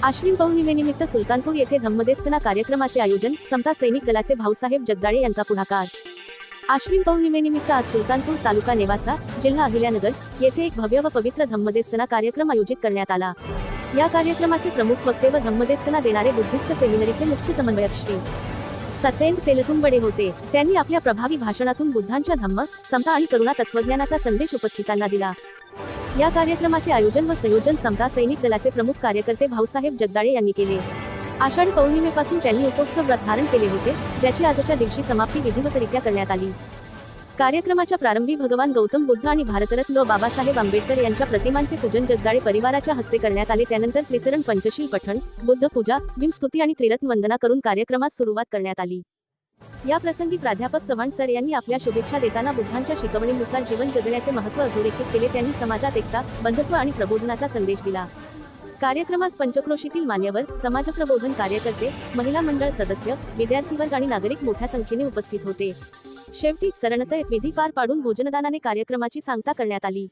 आश्विन पौर्णिमेनिमित्त सुलतानपूर येथे धम्मदेसना कार्यक्रमाचे आयोजन समता सैनिक दलाचे भाऊसाहेब जगदाळे यांचा पुढाकार। आश्विन पौर्णिमेनिमित्त आज सुलतानपूर तालुका नेवासा जिल्हा अहिल्यानगर येथे एक भव्य व पवित्र धम्मदेसना कार्यक्रम आयोजित करण्यात आला। या कार्यक्रमाचे प्रमुख वक्ते व धम्मदेसना देणारे बुद्धिस्ट सेमिनरीचे मुख्य समन्वयक श्री सत्येंद्र तेलतुंबडे होते। त्यांनी आपल्या प्रभावी भाषणातून बुद्धांच्या धम्म, समता आणि करुणा तत्वज्ञानाचा संदेश उपस्थितांना दिला। या कार्यक्रमाचे आयोजन व संयोजन समता सैनिक दलाचे प्रमुख कार्यकर्ते भाऊसाहेब जगदाळे यांनी केले। आषाढ पौर्णिमेपासून त्यांनी उपोत्सव व्रत धारण केले होते, ज्याची आजच्या दिवशी समाप्ती विधिवतरित्या करण्यात आली। कार्यक्रमाच्या प्रारंभी भगवान गौतम बुद्ध आणि भारतरत्न बाबासाहेब आंबेडकर यांच्या प्रतिमांचे पूजन जगदाळे परिवाराच्या हस्ते करण्यात आले। त्यानंतर त्रिसरण पंचशील पठण, बुद्ध पूजा, भीमस्तुती आणि त्रिरत्न वंदना करून कार्यक्रमास सुरुवात करण्यात आली। या प्रसंगी प्राध्यापक चव्हाण सर यांनी आपल्या शुभेच्छा देताना बुद्धांच्या शिकवणीनुसार जीवन जगण्याचे महत्त्व अधोरेखित केले। त्यांनी समाजात एकता, बंधुत्व आणि प्रबोधनाचा संदेश दिला। कार्यक्रमास पंचक्रोशीतील मान्यवर, समाजप्रबोधन कार्यकर्ते, महिला मंडळ सदस्य, विद्यार्थी वर्ग आणि नागरिक मोठ्या संख्येने उपस्थित होते। शेवटी सरणतय विधी पार पाडून भोजनदानाने कार्यक्रमाची सांगता करण्यात आली।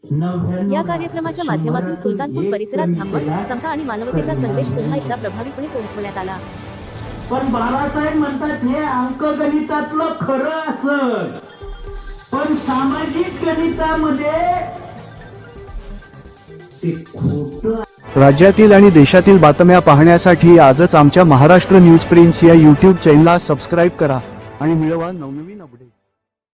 या कार्यक्रमाच्या माध्यमातून सुलतानपूर परिसरात धम्म, समता आणि मानवतेचा संदेश पुन्हा एकदा प्रभावीपणे पोहोचवण्यात आला। पण बाळासाहेब म्हणतात हे अंकगणितातलं खरं असं, पण सामाजिक गणितामध्ये ते खोटं। राज्यातील आणि देशातील बातम्या पाहण्यासाठी आजच आमच्या महाराष्ट्र न्यूज प्रिन्स या YouTube चॅनलला सबस्क्राईब करा आणि मिळवा नवनवीन अपडेट।